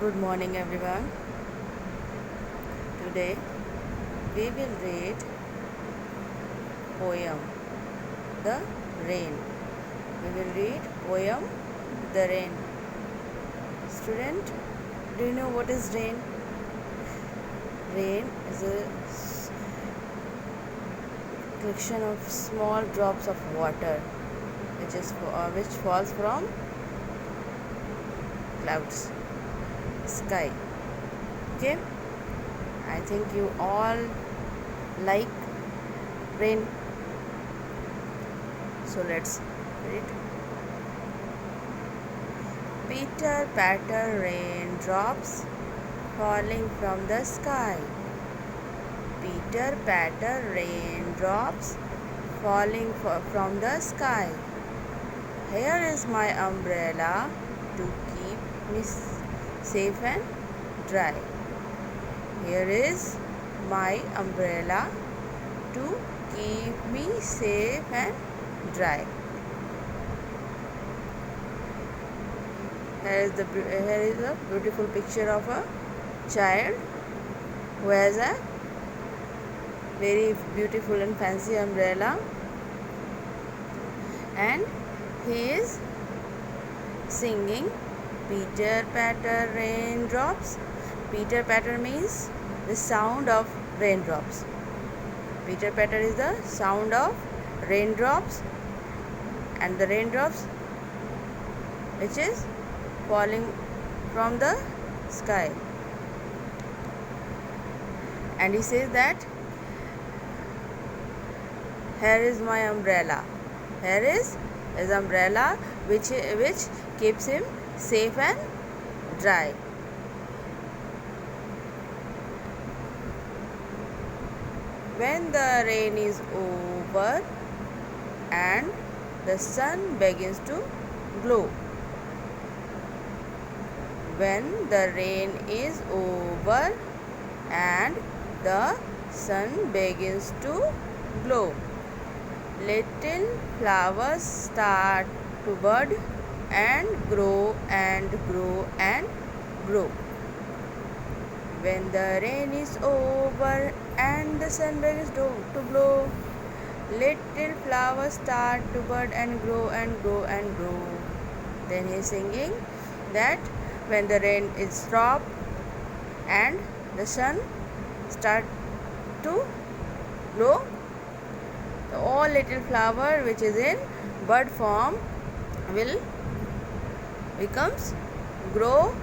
Good morning, everyone. Today we will read poem The Rain. We will read poem The Rain. Student, do you know what is rain? Rain is a collection of small drops of water which falls from clouds, sky. Okay, I think you all like rain, so let's read. Pitter patter raindrops falling from the sky. Pitter patter raindrops falling from the sky. Here is my umbrella to keep me safe and dry. Here is my umbrella to keep me safe and dry. Here is a beautiful picture of a child who has a very beautiful and fancy umbrella, and he is singing Pitter patter raindrops. Pitter patter means the sound of raindrops. Pitter patter is the sound of raindrops, and the raindrops which is falling from the sky. And he says that here is my umbrella. Here is his umbrella which keeps him safe and dry. When the rain is over and the sun begins to glow. When the rain is over and the sun begins to glow, little flowers start to bud and grow and grow and grow. When the rain is over and the sun begins to glow, little flowers start to bud and grow and grow and grow. Then he is singing that when the rain is stopped and the sun start to glow, all little flower which is in bud form will becomes grow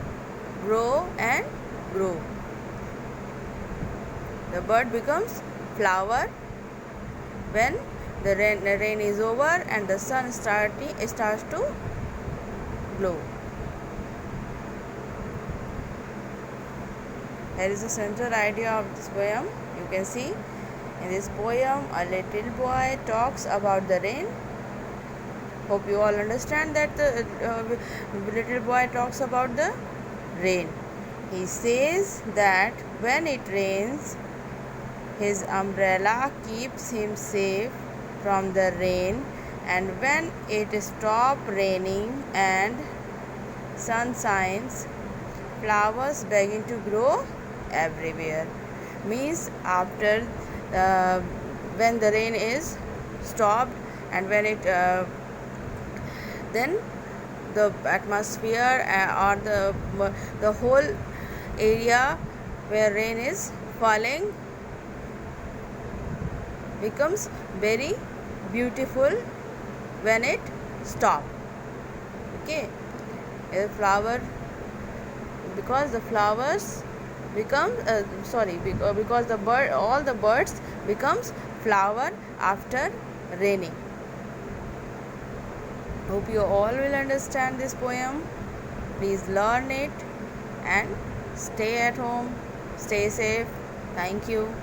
and grow. The bud becomes flower when the rain is over and the sun starts to glow. Here is the central idea of this poem. You can see in this poem a little boy talks about the rain. Hope you all understand that the little boy talks about the rain. He says that when it rains, his umbrella keeps him safe from the rain, and when it stops raining and sun shines, flowers begin to grow everywhere. Means after when the rain is stopped and when it then the atmosphere or the whole area where rain is falling becomes very beautiful when it stops. Okay, a flower, because the flowers become because all the birds becomes flower after raining. Hope you all will understand this poem. Please learn it and stay at home, stay safe. Thank you.